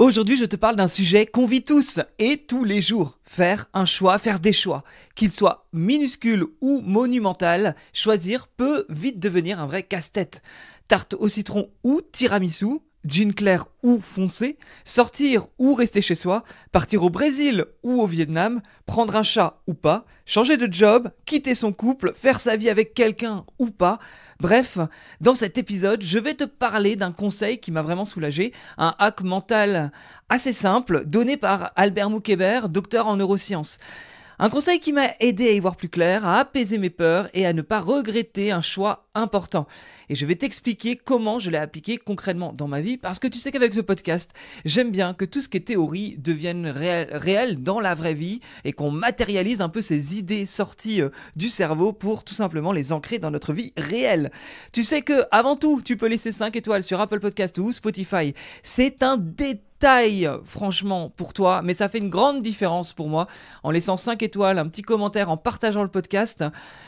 Aujourd'hui, je te parle d'un sujet qu'on vit tous et tous les jours. Faire un choix, faire des choix. Qu'il soit minuscule ou monumental, choisir peut vite devenir un vrai casse-tête. Tarte au citron ou tiramisu, jean clair ou foncé, sortir ou rester chez soi, partir au Brésil ou au Vietnam, prendre un chat ou pas, changer de job, quitter son couple, faire sa vie avec quelqu'un ou pas. Bref, dans cet épisode, je vais te parler d'un conseil qui m'a vraiment soulagé, un hack mental assez simple donné par Albert Moukébert, docteur en neurosciences. Un conseil qui m'a aidé à y voir plus clair, à apaiser mes peurs et à ne pas regretter un choix important. Et je vais t'expliquer comment je l'ai appliqué concrètement dans ma vie, parce que tu sais qu'avec ce podcast, j'aime bien que tout ce qui est théorie devienne réel dans la vraie vie et qu'on matérialise un peu ces idées sorties du cerveau pour tout simplement les ancrer dans notre vie réelle. Tu sais que avant tout, tu peux laisser 5 étoiles sur Apple Podcast ou Spotify. C'est un détail franchement pour toi, mais ça fait une grande différence pour moi en laissant 5 étoiles, un petit commentaire, en partageant le podcast.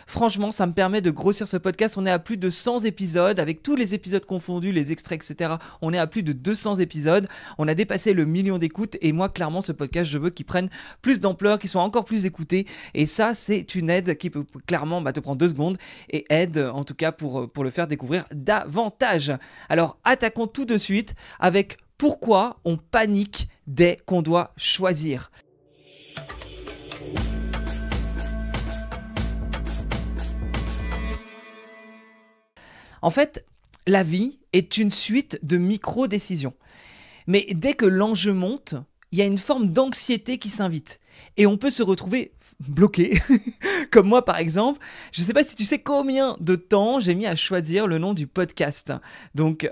Franchement, ça me permet de grossir ce podcast. On est à plus de 100 épisodes, avec tous les épisodes confondus, les extraits, etc. On est à plus de 200 épisodes. On a dépassé le 1 million d'écoutes et moi, clairement, ce podcast, je veux qu'il prenne plus d'ampleur, qu'il soit encore plus écouté. Et ça, c'est une aide qui peut clairement te prendre 2 secondes et aide en tout cas pour le faire découvrir davantage. Alors, attaquons tout de suite avec pourquoi on panique dès qu'on doit choisir. En fait, la vie est une suite de micro-décisions. Mais dès que l'enjeu monte, il y a une forme d'anxiété qui s'invite. Et on peut se retrouver bloqué, comme moi par exemple. Je ne sais pas si tu sais combien de temps j'ai mis à choisir le nom du podcast. Donc,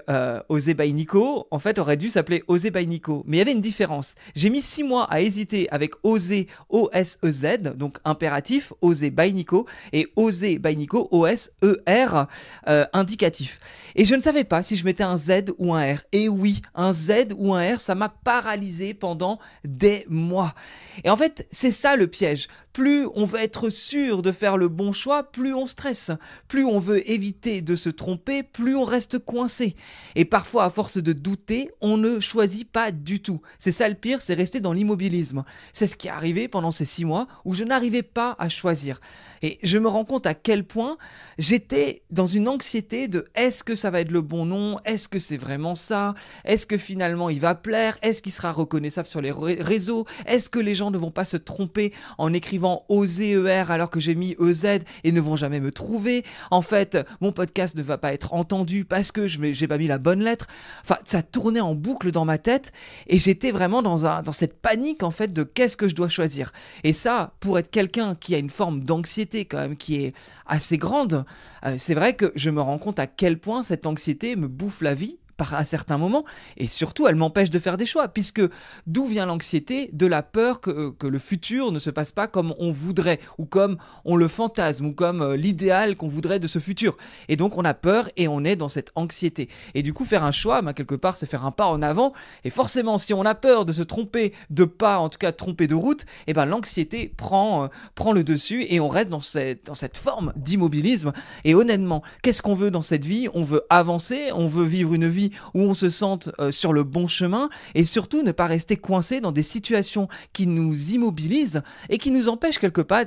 Osez by Nico, en fait, aurait dû s'appeler Osez by Nico. Mais il y avait une différence. J'ai mis 6 mois à hésiter avec Osez, O-S-E-Z, donc impératif, Osez by Nico, et Osez by Nico, O-S-E-R, indicatif. Et je ne savais pas si je mettais un Z ou un R. Et oui, un Z ou un R, ça m'a paralysé pendant des mois. Et en fait, c'est ça le piège. Plus on veut être sûr de faire le bon choix, plus on stresse. Plus on veut éviter de se tromper, plus on reste coincé. Et parfois, à force de douter, on ne choisit pas du tout. C'est ça le pire, c'est rester dans l'immobilisme. C'est ce qui est arrivé pendant ces 6 mois où je n'arrivais pas à choisir. Et je me rends compte à quel point j'étais dans une anxiété de est-ce que ça va être le bon nom? Est-ce que c'est vraiment ça? Est-ce que finalement il va plaire? Est-ce qu'il sera reconnaissable sur les réseaux? Est-ce que les gens ne vont pas se tromper en écrivant OZER alors que j'ai mis EZ et ne vont jamais me trouver? En fait, mon podcast ne va pas être entendu parce que j'ai pas mis la bonne lettre. Enfin, ça tournait en boucle dans ma tête et j'étais vraiment dans cette panique en fait de qu'est-ce que je dois choisir. Et ça, pour être quelqu'un qui a une forme d'anxiété quand même qui est assez grande, c'est vrai que je me rends compte à quel point cette anxiété me bouffe la vie à certains moments, et surtout elle m'empêche de faire des choix, puisque d'où vient l'anxiété? De la peur que le futur ne se passe pas comme on voudrait, ou comme on le fantasme, ou comme l'idéal qu'on voudrait de ce futur, et donc on a peur et on est dans cette anxiété, et du coup faire un choix, quelque part c'est faire un pas en avant, et forcément si on a peur de se tromper de pas, en tout cas tromper de route, et l'anxiété prend le dessus, et on reste dans cette forme d'immobilisme. Et honnêtement, qu'est-ce qu'on veut dans cette vie? On veut avancer, on veut vivre une vie où on se sente sur le bon chemin et surtout ne pas rester coincé dans des situations qui nous immobilisent et qui nous empêchent quelque part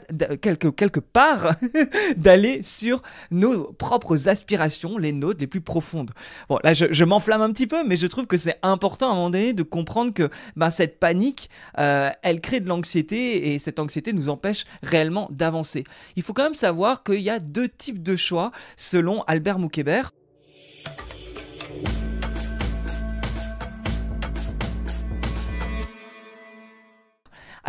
d'aller sur nos propres aspirations, les nôtres les plus profondes. Bon, là je m'enflamme un petit peu, mais je trouve que c'est important à un moment donné de comprendre que cette panique, elle crée de l'anxiété et cette anxiété nous empêche réellement d'avancer. Il faut quand même savoir qu'il y a 2 types de choix selon Albert Moukébert.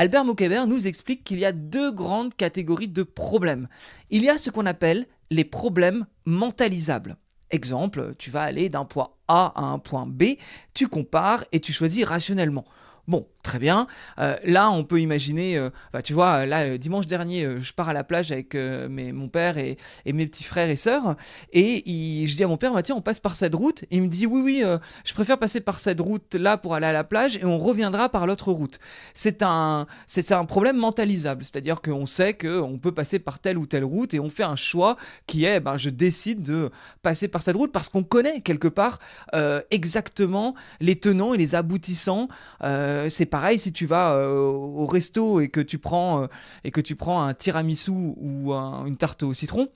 Albert Moukébert nous explique qu'il y a 2 grandes catégories de problèmes. Il y a ce qu'on appelle les problèmes mentalisables. Exemple, tu vas aller d'un point A à un point B, tu compares et tu choisis rationnellement. Bon, très bien. Là, on peut imaginer, tu vois, là, dimanche dernier, je pars à la plage avec mon père et mes petits frères et sœurs, et je dis à mon père, bah, tiens, on passe par cette route. Il me dit, oui, oui, je préfère passer par cette route-là pour aller à la plage, et on reviendra par l'autre route. C'est un problème mentalisable, c'est-à-dire qu'on sait qu'on peut passer par telle ou telle route, et on fait un choix qui est, je décide de passer par cette route parce qu'on connaît quelque part exactement les tenants et les aboutissants. C'est pareil si tu vas au resto et que tu prends un tiramisu ou une tarte au citron.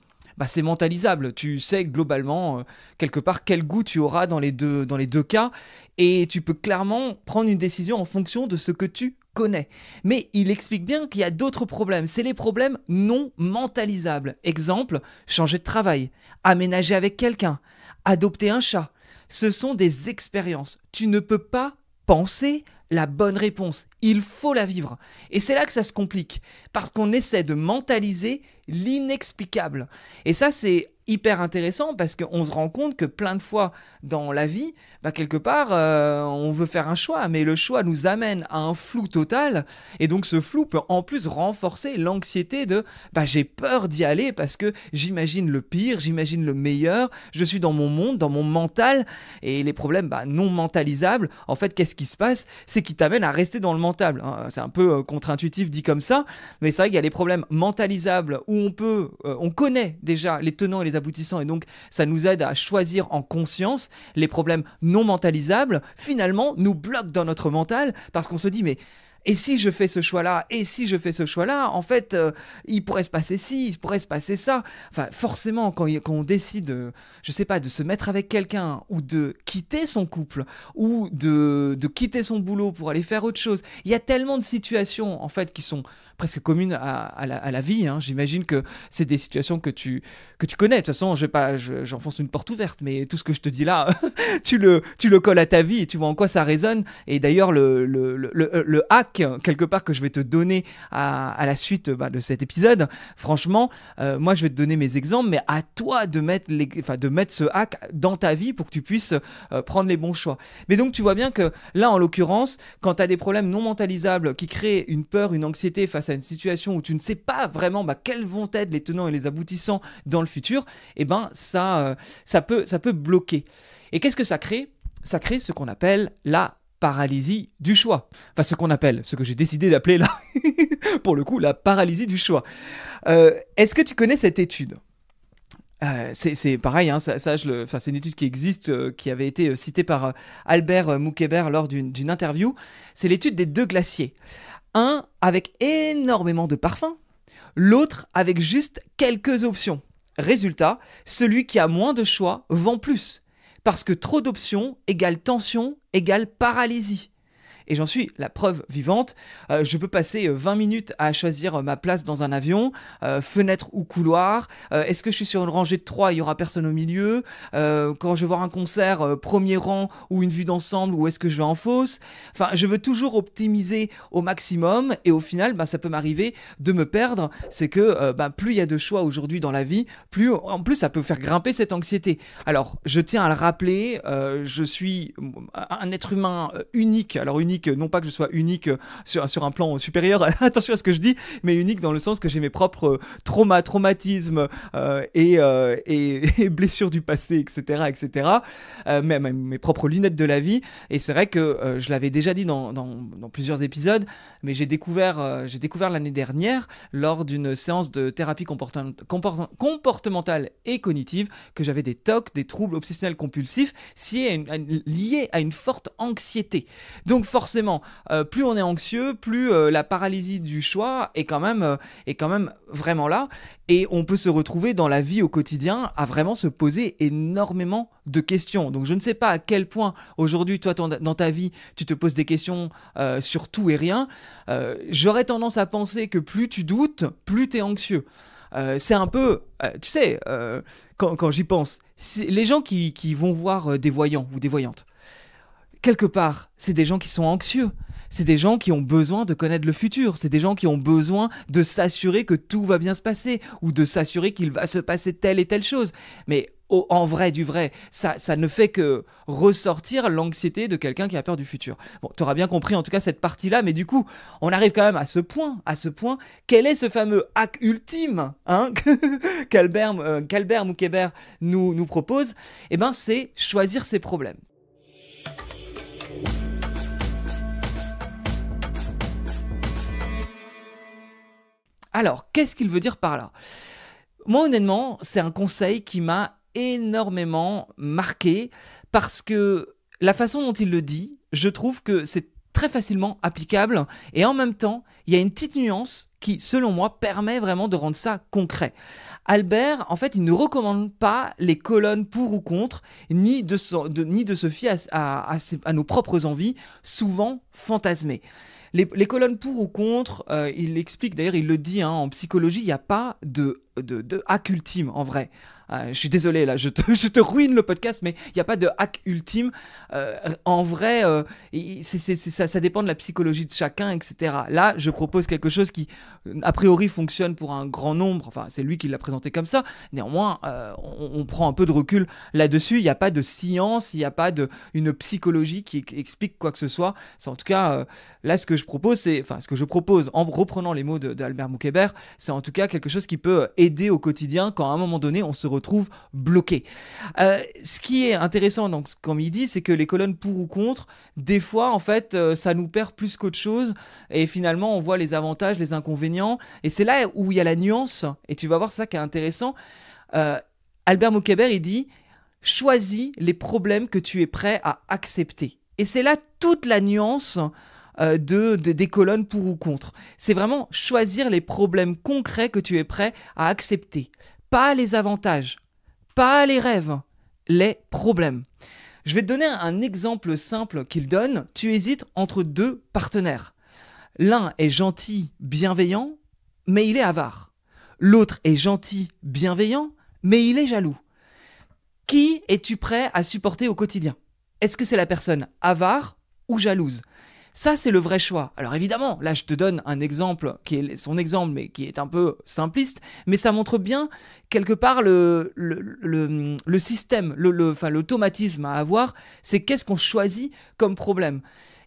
C'est mentalisable. Tu sais globalement quelque part quel goût tu auras dans les deux cas, et tu peux clairement prendre une décision en fonction de ce que tu connais. Mais il explique bien qu'il y a d'autres problèmes. C'est les problèmes non mentalisables. Exemple, changer de travail, aménager avec quelqu'un, adopter un chat. Ce sont des expériences. Tu ne peux pas penser la bonne réponse. Il faut la vivre. Et c'est là que ça se complique, parce qu'on essaie de mentaliser l'inexplicable. Et ça, c'est hyper intéressant, parce qu'on se rend compte que plein de fois dans la vie, quelque part, on veut faire un choix, mais le choix nous amène à un flou total, et donc ce flou peut en plus renforcer l'anxiété de j'ai peur d'y aller parce que j'imagine le pire, j'imagine le meilleur, je suis dans mon monde, dans mon mental, et les problèmes non mentalisables, en fait, qu'est-ce qui se passe? C'est qu'ils t'amènent à rester dans le mental, hein. C'est un peu contre-intuitif dit comme ça, mais c'est vrai qu'il y a les problèmes mentalisables où on connaît déjà les tenants et les aboutissants, et donc ça nous aide à choisir en conscience. Les problèmes non mentalisables, finalement, nous bloquent dans notre mental, parce qu'on se dit, mais et si je fais ce choix-là, et si je fais ce choix-là, en fait, il pourrait se passer ci, il pourrait se passer ça. Enfin, forcément, quand on décide, je sais pas, de se mettre avec quelqu'un, ou de quitter son couple, ou de quitter son boulot pour aller faire autre chose, il y a tellement de situations, en fait, qui sont presque communes à la vie, hein. J'imagine que c'est des situations que tu connais. De toute façon, j'enfonce une porte ouverte, mais tout ce que je te dis là, tu le colles à ta vie, et tu vois en quoi ça résonne. Et d'ailleurs, le hack, quelque part, que je vais te donner à la suite de cet épisode, franchement, moi, je vais te donner mes exemples, mais à toi de mettre ce hack dans ta vie pour que tu puisses prendre les bons choix. Mais donc, tu vois bien que là, en l'occurrence, quand tu as des problèmes non mentalisables qui créent une peur, une anxiété face à une situation où tu ne sais pas vraiment quels vont être les tenants et les aboutissants dans le futur, ça peut bloquer. Et qu'est-ce que ça crée? Ça crée ce qu'on appelle la paralysie du choix. Enfin, ce que j'ai décidé d'appeler là, pour le coup, la paralysie du choix. Est-ce que tu connais cette étude? C'est pareil, hein, c'est une étude qui existe, qui avait été citée par Albert Moukébert lors d'une interview. C'est l'étude des deux glaciers. Un avec énormément de parfums, l'autre avec juste quelques options. Résultat, celui qui a moins de choix vend plus. Parce que trop d'options égale tension égale paralysie. Et j'en suis la preuve vivante. Je peux passer 20 minutes à choisir ma place dans un avion, fenêtre ou couloir. Est-ce que je suis sur une rangée de 3, il n'y aura personne au milieu? Quand je vais voir un concert, premier rang ou une vue d'ensemble, ou est-ce que je vais en fosse? Enfin, je veux toujours optimiser au maximum, et au final, ça peut m'arriver de me perdre. C'est que plus il y a de choix aujourd'hui dans la vie, plus en plus ça peut faire grimper cette anxiété. Alors, je tiens à le rappeler, je suis un être humain unique. Alors unique, non pas que je sois unique sur un plan supérieur, attention à ce que je dis, mais unique dans le sens que j'ai mes propres traumatismes et blessures du passé, etc. Mes propres lunettes de la vie. Et c'est vrai que je l'avais déjà dit dans plusieurs épisodes, mais j'ai découvert l'année dernière, lors d'une séance de thérapie comportementale et cognitive, que j'avais des TOC, des troubles obsessionnels compulsifs, liés à une forte anxiété. Donc forcément, plus on est anxieux, plus la paralysie du choix est quand même vraiment là, et on peut se retrouver dans la vie au quotidien à vraiment se poser énormément de questions. Donc je ne sais pas à quel point aujourd'hui, toi, dans ta vie, tu te poses des questions sur tout et rien. J'aurais tendance à penser que plus tu doutes, plus tu es anxieux. C'est un peu, tu sais, quand j'y pense, les gens qui vont voir des voyants ou des voyantes, quelque part, c'est des gens qui sont anxieux. c'est des gens qui ont besoin de connaître le futur, c'est des gens qui ont besoin de s'assurer que tout va bien se passer, ou de s'assurer qu'il va se passer telle et telle chose. Mais en vrai du vrai, ça ne fait que ressortir l'anxiété de quelqu'un qui a peur du futur. Bon, tu auras bien compris en tout cas cette partie-là, mais du coup, on arrive quand même à ce point, quel est ce fameux hack ultime qu'Albert Moukébert nous propose? Eh ben, c'est choisir ses problèmes. Alors, qu'est-ce qu'il veut dire par là? Moi, honnêtement, c'est un conseil qui m'a énormément marqué parce que la façon dont il le dit, je trouve que c'est très facilement applicable et en même temps, il y a une petite nuance qui, selon moi, permet vraiment de rendre ça concret. Albert, en fait, il ne recommande pas les colonnes pour ou contre, ni de se fier à nos propres envies, souvent fantasmées. Les colonnes pour ou contre, il explique, d'ailleurs il le dit, en psychologie, il n'y a pas de hack ultime en vrai. Je suis désolé là, je te ruine le podcast, mais il n'y a pas de hack ultime. En vrai, ça dépend de la psychologie de chacun, etc. Là, je propose quelque chose qui, a priori, fonctionne pour un grand nombre. Enfin, c'est lui qui l'a présenté comme ça. Néanmoins, on prend un peu de recul là-dessus. Il n'y a pas de science, il n'y a pas une psychologie qui explique quoi que ce soit. C'est en tout cas, là, ce que je propose, en reprenant les mots d'Albert Moukébert, c'est en tout cas quelque chose qui peut aider au quotidien quand à un moment donné, on se retrouve bloqué. Ce qui est intéressant, donc, comme il dit, c'est que les colonnes pour ou contre, des fois, en fait, ça nous perd plus qu'autre chose. Et finalement, on voit les avantages, les inconvénients. Et c'est là où il y a la nuance. Et tu vas voir ça qui est intéressant. Albert Moukébert, il dit « Choisis les problèmes que tu es prêt à accepter ». Et c'est là toute la nuance des colonnes pour ou contre. C'est vraiment choisir les problèmes concrets que tu es prêt à accepter. Pas les avantages, pas les rêves, les problèmes. Je vais te donner un exemple simple qu'il donne. Tu hésites entre deux partenaires. L'un est gentil, bienveillant, mais il est avare. L'autre est gentil, bienveillant, mais il est jaloux. Qui es-tu prêt à supporter au quotidien? Est-ce que c'est la personne avare ou jalouse? Ça, c'est le vrai choix. Alors évidemment, là, je te donne un exemple qui est son exemple, mais qui est un peu simpliste, mais ça montre bien, quelque part, le système, l'automatisme à avoir, c'est qu'est-ce qu'on choisit comme problème.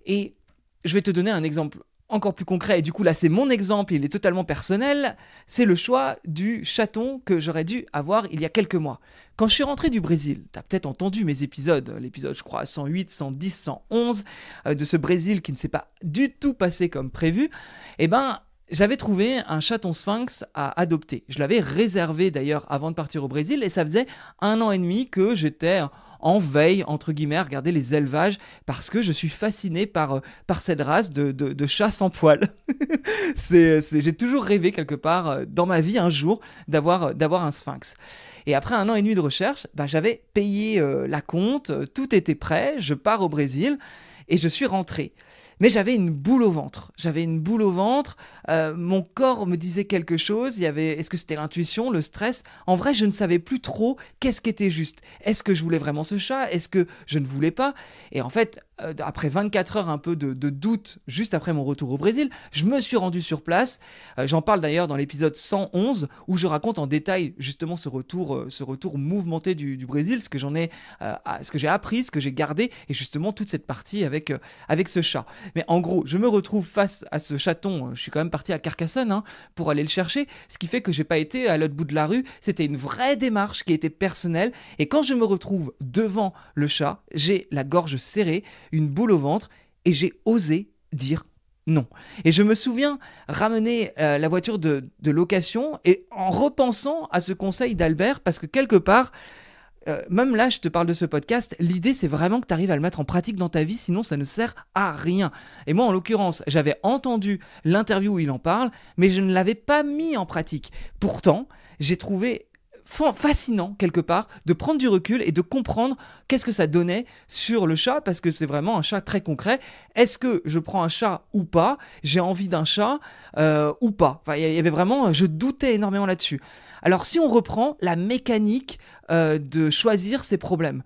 Et je vais te donner un exemple encore plus concret, et du coup là c'est mon exemple, il est totalement personnel, c'est le choix du chaton que j'aurais dû avoir il y a quelques mois. Quand je suis rentré du Brésil, t'as peut-être entendu mes épisodes, l'épisode je crois 108, 110, 111, de ce Brésil qui ne s'est pas du tout passé comme prévu, et ben j'avais trouvé un chaton sphinx à adopter. Je l'avais réservé d'ailleurs avant de partir au Brésil, et ça faisait 1 an et demi que j'étais en veille, entre guillemets, à regarder les élevages, parce que je suis fasciné par cette race de chats sans poils. J'ai toujours rêvé quelque part dans ma vie un jour d'avoir un sphinx. Et après 1 an et demi de recherche, j'avais payé la compte, tout était prêt, je pars au Brésil et je suis rentré. Mais j'avais une boule au ventre. Mon corps me disait quelque chose. Est-ce que c'était l'intuition, le stress? En vrai, je ne savais plus trop qu'est-ce qui était juste. Est-ce que je voulais vraiment ce chat? Est-ce que je ne voulais pas? Et en fait, après 24 heures un peu de doute, juste après mon retour au Brésil, je me suis rendu sur place. J'en parle d'ailleurs dans l'épisode 111, où je raconte en détail justement ce retour mouvementé du Brésil, ce que j'ai appris, ce que j'ai gardé, et justement toute cette partie avec ce chat. Mais en gros, je me retrouve face à ce chaton, je suis quand même parti à Carcassonne pour aller le chercher, ce qui fait que j'ai pas été à l'autre bout de la rue, c'était une vraie démarche qui était personnelle, et quand je me retrouve devant le chat, j'ai la gorge serrée, une boule au ventre, et j'ai osé dire non. Et je me souviens ramener la voiture de location, et en repensant à ce conseil d'Albert, parce que quelque part, même là, je te parle de ce podcast, l'idée c'est vraiment que tu arrives à le mettre en pratique dans ta vie, sinon ça ne sert à rien. Et moi en l'occurrence, j'avais entendu l'interview où il en parle, mais je ne l'avais pas mis en pratique. Pourtant, j'ai trouvé fascinant quelque part de prendre du recul et de comprendre qu'est-ce que ça donnait sur le chat, parce que c'est vraiment un chat très concret. Est-ce que je prends un chat ou pas? J'ai envie d'un chat ou pas? Enfin, il y avait vraiment, je doutais énormément là-dessus. Alors si on reprend la mécanique de choisir ses problèmes,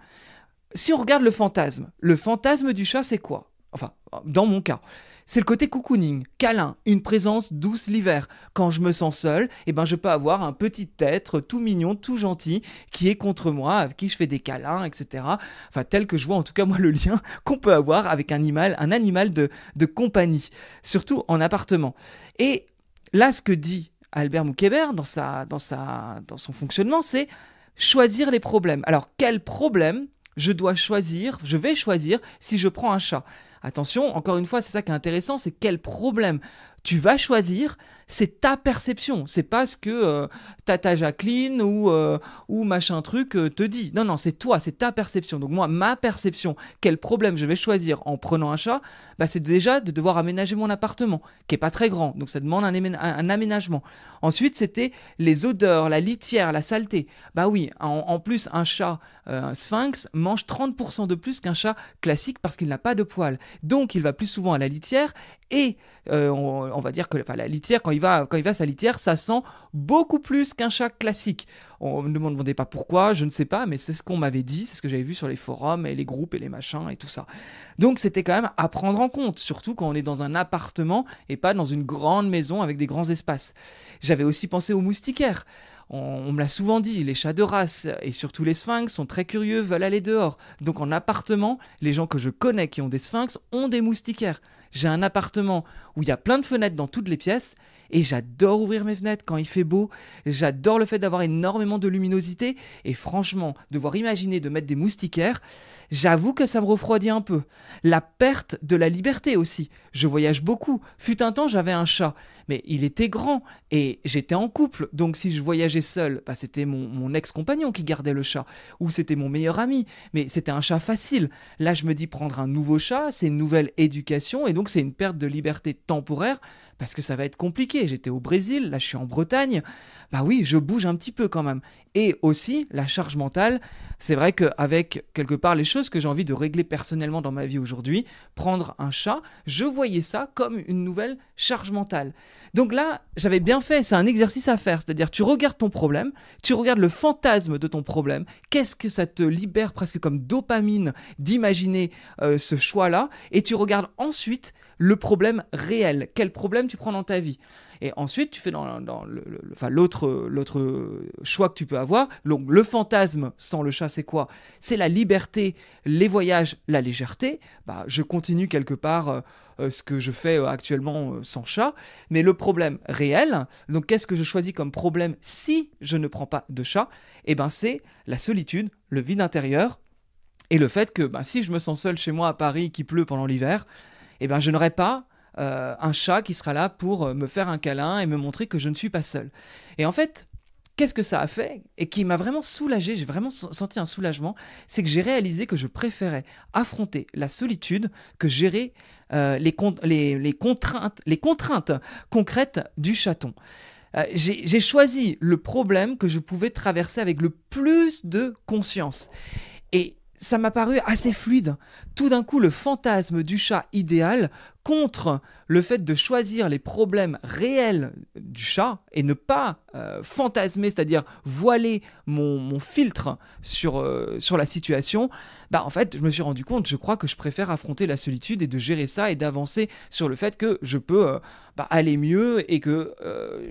si on regarde le fantasme du chat, c'est quoi? Enfin, dans mon cas. C'est le côté cocooning, câlin, une présence douce l'hiver. Quand je me sens seul, je peux avoir un petit être tout mignon, tout gentil, qui est contre moi, avec qui je fais des câlins, etc. Enfin, tel que je vois en tout cas moi le lien qu'on peut avoir avec un animal de compagnie, surtout en appartement. Et là, ce que dit Albert Moukébert dans son fonctionnement, c'est choisir les problèmes. Alors, quel problème je vais choisir si je prends un chat? Attention, encore une fois, c'est ça qui est intéressant, c'est quel problème tu vas choisir, c'est ta perception, c'est pas ce que Tata Jacqueline ou machin truc te dit. Non, c'est toi, c'est ta perception. Donc moi, ma perception, quel problème je vais choisir en prenant un chat, c'est déjà de devoir aménager mon appartement, qui est pas très grand, donc ça demande un aménagement. Ensuite, c'était les odeurs, la litière, la saleté. Oui, en plus, un chat, un sphinx, mange 30% de plus qu'un chat classique parce qu'il n'a pas de poils. Donc, il va plus souvent à la litière et on va dire que la litière, quand il va à sa litière, ça sent beaucoup plus qu'un chat classique. On ne me demandait pas pourquoi, je ne sais pas, mais c'est ce qu'on m'avait dit, c'est ce que j'avais vu sur les forums et les groupes et les machins et tout ça. Donc c'était quand même à prendre en compte, surtout quand on est dans un appartement et pas dans une grande maison avec des grands espaces. J'avais aussi pensé aux moustiquaires. On me l'a souvent dit, les chats de race et surtout les sphinx sont très curieux, veulent aller dehors. Donc en appartement, les gens que je connais qui ont des sphinx ont des moustiquaires. J'ai un appartement où il y a plein de fenêtres dans toutes les pièces et j'adore ouvrir mes fenêtres quand il fait beau. J'adore le fait d'avoir énormément de luminosité et franchement, devoir imaginer de mettre des moustiquaires, j'avoue que ça me refroidit un peu. La perte de la liberté aussi. Je voyage beaucoup. Fut un temps, j'avais un chat, mais il était grand et j'étais en couple. Donc si je voyageais seul, c'était mon ex-compagnon qui gardait le chat ou c'était mon meilleur ami, mais c'était un chat facile. Là, je me dis prendre un nouveau chat, c'est une nouvelle éducation et donc c'est une perte de liberté temporaire parce que ça va être compliqué. J'étais au Brésil, là je suis en Bretagne. Oui, je bouge un petit peu quand même. Et aussi, la charge mentale, c'est vrai qu'avec quelque part les choses que j'ai envie de régler personnellement dans ma vie aujourd'hui, prendre un chat, je voyais ça comme une nouvelle charge mentale. Donc là, j'avais bien fait, c'est un exercice à faire, c'est-à-dire tu regardes ton problème, tu regardes le fantasme de ton problème, qu'est-ce que ça te libère presque comme dopamine d'imaginer ce choix-là, et tu regardes ensuite le problème réel, quel problème tu prends dans ta vie. Et ensuite, tu fais l'autre choix que tu peux avoir. Donc, le fantasme sans le chat, c'est quoi? C'est la liberté, les voyages, la légèreté. Je continue quelque part ce que je fais actuellement sans chat. Mais le problème réel, donc qu'est-ce que je choisis comme problème si je ne prends pas de chat? C'est la solitude, le vide intérieur et le fait que si je me sens seul chez moi à Paris, qu'il pleut pendant l'hiver, je n'aurai pas un chat qui sera là pour me faire un câlin et me montrer que je ne suis pas seul. Et en fait, qu'est-ce que ça a fait et qui m'a vraiment soulagé, j'ai vraiment senti un soulagement, c'est que j'ai réalisé que je préférais affronter la solitude que gérer les contraintes concrètes du chaton. J'ai choisi le problème que je pouvais traverser avec le plus de conscience. Et ça m'a paru assez fluide. Tout d'un coup, le fantasme du chat idéal contre le fait de choisir les problèmes réels du chat et ne pas fantasmer, c'est-à-dire voiler mon filtre sur la situation, en fait, je me suis rendu compte, je crois que je préfère affronter la solitude et de gérer ça et d'avancer sur le fait que je peux aller mieux et que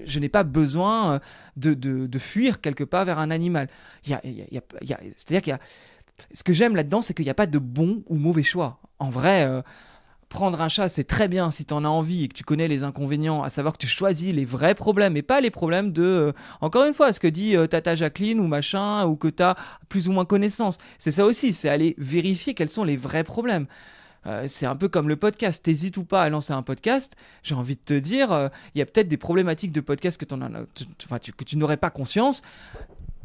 je n'ai pas besoin de fuir quelque part vers un animal. C'est-à-dire qu'il y a ce que j'aime là-dedans, c'est qu'il n'y a pas de bon ou mauvais choix. En vrai, prendre un chat, c'est très bien si tu en as envie et que tu connais les inconvénients, à savoir que tu choisis les vrais problèmes et pas les problèmes de... encore une fois, ce que dit Tata Jacqueline ou machin, ou que tu as plus ou moins connaissance. C'est ça aussi, c'est aller vérifier quels sont les vrais problèmes. C'est un peu comme le podcast. T'hésites ou pas à lancer un podcast, j'ai envie de te dire, il y a peut-être des problématiques de podcast que tu n'aurais pas conscience.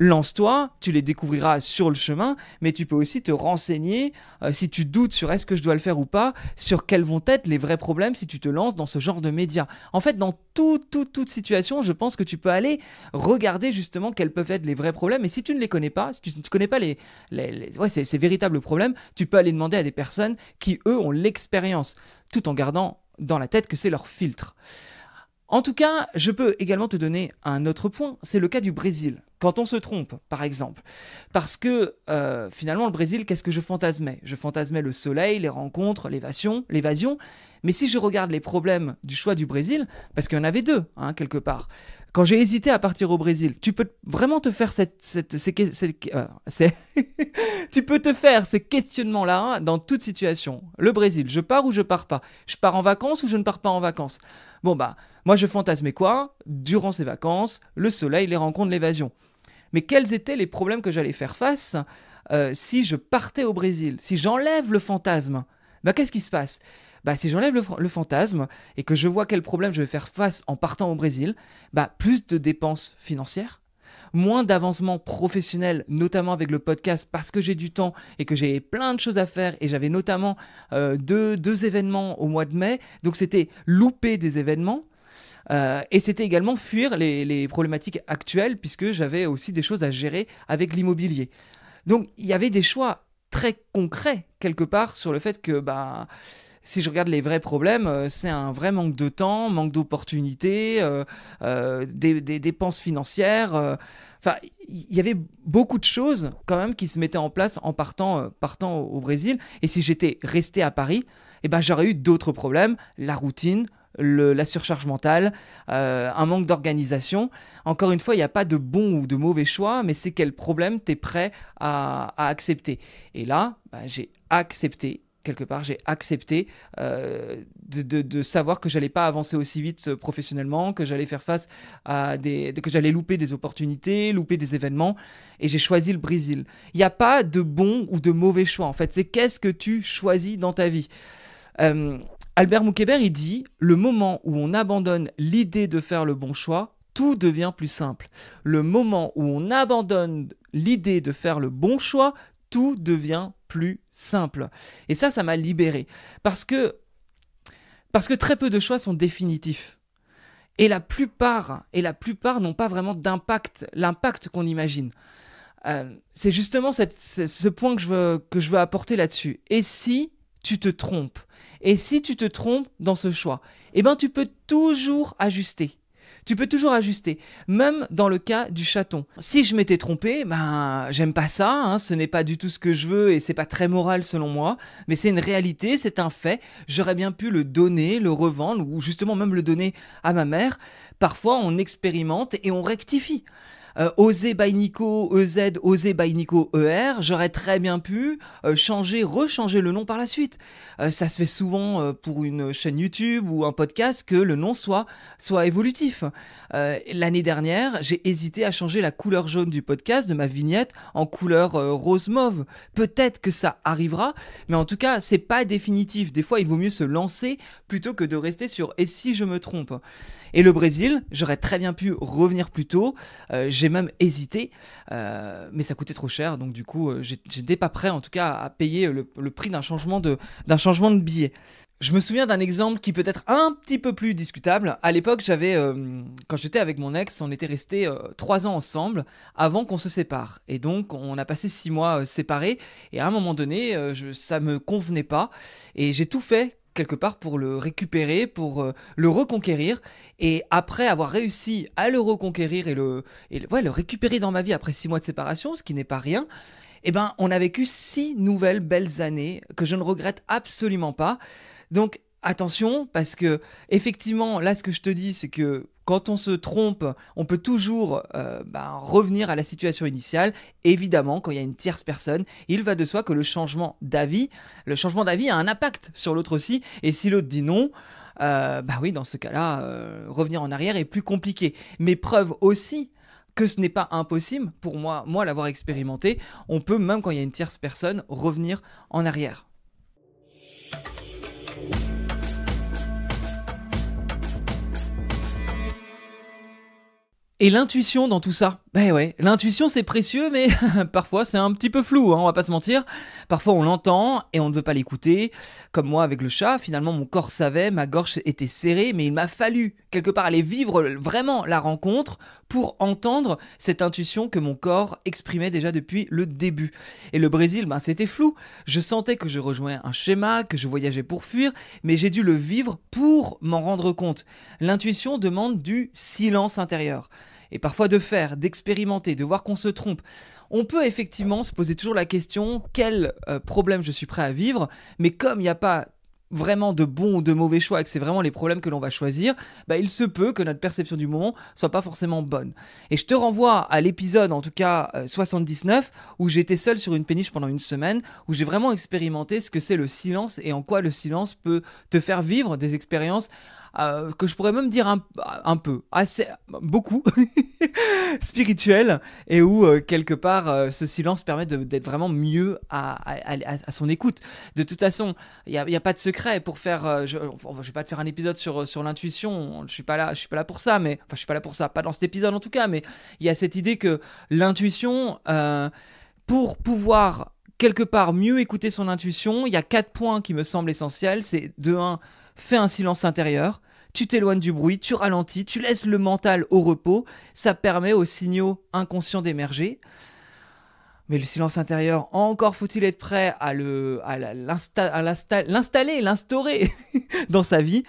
Lance-toi, tu les découvriras sur le chemin, mais tu peux aussi te renseigner si tu doutes sur est-ce que je dois le faire ou pas, sur quels vont être les vrais problèmes si tu te lances dans ce genre de médias. En fait, dans toute situation, je pense que tu peux aller regarder justement quels peuvent être les vrais problèmes, et si tu ne les connais pas, si tu ne connais pas ces véritables problèmes, tu peux aller demander à des personnes qui, eux, ont l'expérience, tout en gardant dans la tête que c'est leur filtre. En tout cas, je peux également te donner un autre point, c'est le cas du Brésil. quand on se trompe, par exemple. Parce que finalement, le Brésil, qu'est-ce que je fantasmais? Je fantasmais le soleil, les rencontres, l'évasion. Mais si je regarde les problèmes du choix du Brésil, parce qu'il y en avait deux, quelque part. Quand j'ai hésité à partir au Brésil, tu peux vraiment te faire tu peux te faire ces questionnements-là dans toute situation. Le Brésil, je pars ou je pars pas? Je pars en vacances ou je ne pars pas en vacances? Bon moi je fantasmais quoi? Durant ces vacances, le soleil, les rencontres, l'évasion. Mais quels étaient les problèmes que j'allais faire face si je partais au Brésil? Si j'enlève le fantasme, qu'est-ce qui se passe? Si j'enlève le fantasme et que je vois quel problème je vais faire face en partant au Brésil, plus de dépenses financières, moins d'avancement professionnel, notamment avec le podcast parce que j'ai du temps et que j'ai plein de choses à faire et j'avais notamment deux événements au mois de mai, donc c'était louper des événements. Et c'était également fuir les problématiques actuelles puisque j'avais aussi des choses à gérer avec l'immobilier. Donc il y avait des choix très concrets quelque part sur le fait que si je regarde les vrais problèmes, c'est un vrai manque de temps, manque d'opportunités, des dépenses financières. Il y avait beaucoup de choses quand même qui se mettaient en place en partant au Brésil. Et si j'étais resté à Paris, j'aurais eu d'autres problèmes, la routine, la surcharge mentale, un manque d'organisation. Encore une fois, il n'y a pas de bon ou de mauvais choix, mais c'est quel problème tu es prêt à accepter. Et là, j'ai accepté. Quelque part, j'ai accepté de savoir que j'allais pas avancer aussi vite professionnellement, que j'allais faire face que j'allais louper des opportunités, louper des événements, et j'ai choisi le Brésil. Il n'y a pas de bon ou de mauvais choix, en fait. C'est qu'est-ce que tu choisis dans ta vie. Albert Moukébert, il dit « Le moment où on abandonne l'idée de faire le bon choix, tout devient plus simple. Le moment où on abandonne l'idée de faire le bon choix, tout devient plus simple. » Et ça m'a libéré. Parce que très peu de choix sont définitifs. Et la plupart n'ont pas vraiment l'impact qu'on imagine. C'est justement ce point que je veux apporter là-dessus. Et si tu te trompes? Et si tu te trompes dans ce choix? Tu peux toujours ajuster. Tu peux toujours ajuster, même dans le cas du chaton. Si je m'étais trompé, j'aime pas ça, ce n'est pas du tout ce que je veux et c'est pas très moral selon moi, mais c'est une réalité, c'est un fait. J'aurais bien pu le donner, le revendre ou justement même le donner à ma mère. Parfois, on expérimente et on rectifie. Oser by Nico EZ, Oser by Nico ER, j'aurais très bien pu rechanger le nom par la suite. Ça se fait souvent pour une chaîne YouTube ou un podcast que le nom soit évolutif. L'année dernière, j'ai hésité à changer la couleur jaune du podcast, de ma vignette, en couleur rose mauve. Peut-être que ça arrivera, mais en tout cas, c'est pas définitif. Des fois, il vaut mieux se lancer plutôt que de rester sur « et si je me trompe ?» Et le Brésil, j'aurais très bien pu revenir plus tôt. J'ai même hésité, mais ça coûtait trop cher. Donc du coup, j'étais pas prêt en tout cas à payer le prix d'un changement de billet. Je me souviens d'un exemple qui peut être un petit peu plus discutable. À l'époque, quand j'étais avec mon ex, on était restés 3 ans ensemble avant qu'on se sépare. Et donc, on a passé 6 mois séparés. Et à un moment donné, ça me convenait pas. Et j'ai tout fait quelque part pour le récupérer, pour le reconquérir. Et après avoir réussi à le reconquérir et le récupérer dans ma vie après 6 mois de séparation, ce qui n'est pas rien, on a vécu 6 nouvelles belles années que je ne regrette absolument pas. Donc attention, parce que effectivement, là ce que je te dis, c'est que quand on se trompe, on peut toujours revenir à la situation initiale. Évidemment, quand il y a une tierce personne, il va de soi que le changement d'avis a un impact sur l'autre aussi. Et si l'autre dit non, oui, dans ce cas-là, revenir en arrière est plus compliqué. Mais preuve aussi que ce n'est pas impossible, pour moi l'avoir expérimenté, on peut, même quand il y a une tierce personne, revenir en arrière. Et l'intuition dans tout ça, l'intuition c'est précieux, mais parfois c'est un petit peu flou, on va pas se mentir. Parfois on l'entend et on ne veut pas l'écouter. Comme moi avec le chat, finalement mon corps savait, ma gorge était serrée, mais il m'a fallu quelque part aller vivre vraiment la rencontre pour entendre cette intuition que mon corps exprimait déjà depuis le début. Et le Brésil, c'était flou. Je sentais que je rejoignais un schéma, que je voyageais pour fuir, mais j'ai dû le vivre pour m'en rendre compte. L'intuition demande du silence intérieur. et parfois de faire, d'expérimenter, de voir qu'on se trompe, on peut effectivement se poser toujours la question quel problème je suis prêt à vivre, mais comme il n'y a pas vraiment de bons ou de mauvais choix et que c'est vraiment les problèmes que l'on va choisir, il se peut que notre perception du moment soit pas forcément bonne. Et je te renvoie à l'épisode, en tout cas 79, où j'étais seul sur une péniche pendant une semaine, où j'ai vraiment expérimenté ce que c'est le silence et en quoi le silence peut te faire vivre des expériences que je pourrais même dire un peu, beaucoup spirituel, et où quelque part ce silence permet d'être vraiment mieux à son écoute. De toute façon, il y a pas de secret pour faire. Je vais pas te faire un épisode sur l'intuition. Je suis pas là pour ça, mais enfin je suis pas là pour ça, pas dans cet épisode en tout cas. Mais il y a cette idée que l'intuition, pour pouvoir quelque part mieux écouter son intuition, il y a 4 points qui me semblent essentiels. C'est de 1, fais un silence intérieur. Tu t'éloignes du bruit, tu ralentis, tu laisses le mental au repos. Ça permet aux signaux inconscients d'émerger. Mais le silence intérieur, encore faut-il être prêt à l'instaurer dans sa vie.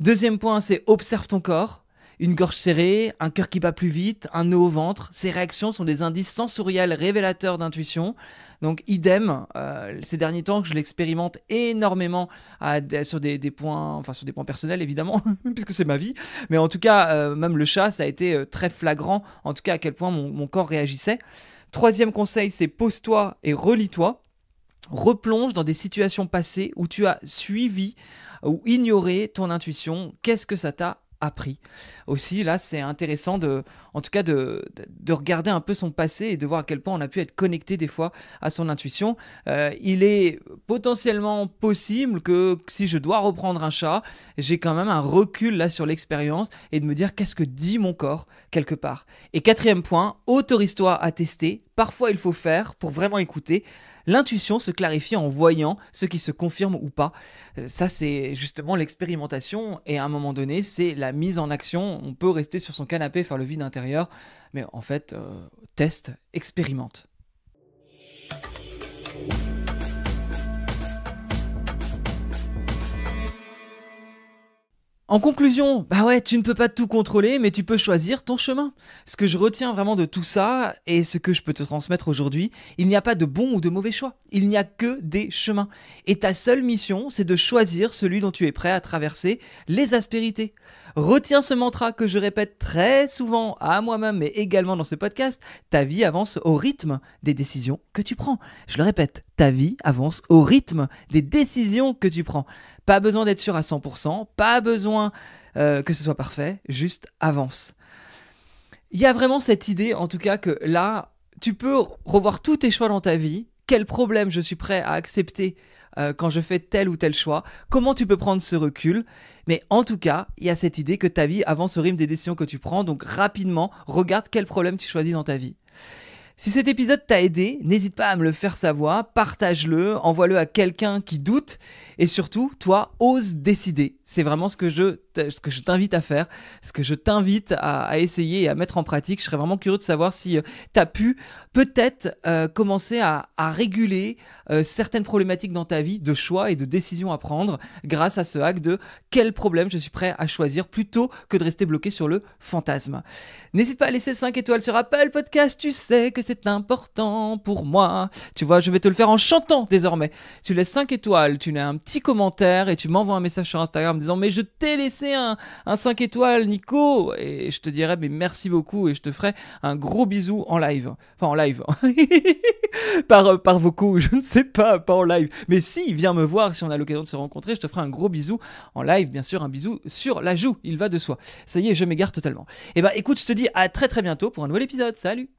Deuxième point, c'est observe ton corps. Une gorge serrée, un cœur qui bat plus vite, un nœud au ventre. Ces réactions sont des indices sensoriels révélateurs d'intuition. Donc idem, ces derniers temps que je l'expérimente énormément sur des points, enfin sur des points personnels évidemment, puisque c'est ma vie. Mais en tout cas, même le chat, ça a été très flagrant, en tout cas à quel point mon corps réagissait. Troisième conseil, c'est pose-toi et relis-toi. Replonge dans des situations passées où tu as suivi ou ignoré ton intuition. Qu'est-ce que ça t'a appris. Aussi, là, c'est intéressant de regarder un peu son passé et de voir à quel point on a pu être connecté des fois à son intuition. Il est potentiellement possible que si je dois reprendre un chat, j'ai quand même un recul là sur l'expérience et de me dire qu'est-ce que dit mon corps quelque part. Et quatrième point, autorise-toi à tester. Parfois, il faut faire pour vraiment écouter. L'intuition se clarifie en voyant ce qui se confirme ou pas. Ça, c'est justement l'expérimentation et à un moment donné, c'est la mise en action. On peut rester sur son canapé, faire le vide intérieur, mais en fait, teste, expérimente. En conclusion, tu ne peux pas tout contrôler, mais tu peux choisir ton chemin. Ce que je retiens vraiment de tout ça, et ce que je peux te transmettre aujourd'hui, il n'y a pas de bon ou de mauvais choix. Il n'y a que des chemins. Et ta seule mission, c'est de choisir celui dont tu es prêt à traverser les aspérités. Retiens ce mantra que je répète très souvent à moi-même, mais également dans ce podcast, ta vie avance au rythme des décisions que tu prends. Je le répète, ta vie avance au rythme des décisions que tu prends. Pas besoin d'être sûr à 100%, pas besoin que ce soit parfait, juste avance. Il y a vraiment cette idée, en tout cas, que là, tu peux revoir tous tes choix dans ta vie, quel problème je suis prêt à accepter quand je fais tel ou tel choix, comment tu peux prendre ce recul, mais en tout cas, il y a cette idée que ta vie avance au rythme des décisions que tu prends, donc rapidement, regarde quel problème tu choisis dans ta vie. Si cet épisode t'a aidé, n'hésite pas à me le faire savoir, partage-le, envoie-le à quelqu'un qui doute et surtout, toi, ose décider. C'est vraiment ce que je t'invite à faire, ce que je t'invite à essayer et à mettre en pratique. Je serais vraiment curieux de savoir si tu as pu peut-être commencer à réguler certaines problématiques dans ta vie de choix et de décisions à prendre grâce à ce hack de quel problème je suis prêt à choisir plutôt que de rester bloqué sur le fantasme. N'hésite pas à laisser 5 étoiles sur Apple Podcast, tu sais que c'est important pour moi. Tu vois, je vais te le faire en chantant désormais. Tu laisses 5 étoiles, tu mets un petit commentaire et tu m'envoies un message sur Instagram en me disant mais je t'ai laissé un 5 étoiles Nico, et je te dirai mais merci beaucoup et je te ferai un gros bisou en live. Enfin en live. par vocaux, je ne sais pas en live. Mais si, viens me voir si on a l'occasion de se rencontrer, je te ferai un gros bisou en live, bien sûr, un bisou sur la joue, il va de soi. Ça y est, je m'égare totalement. Et écoute, je te dis à très très bientôt pour un nouvel épisode. Salut!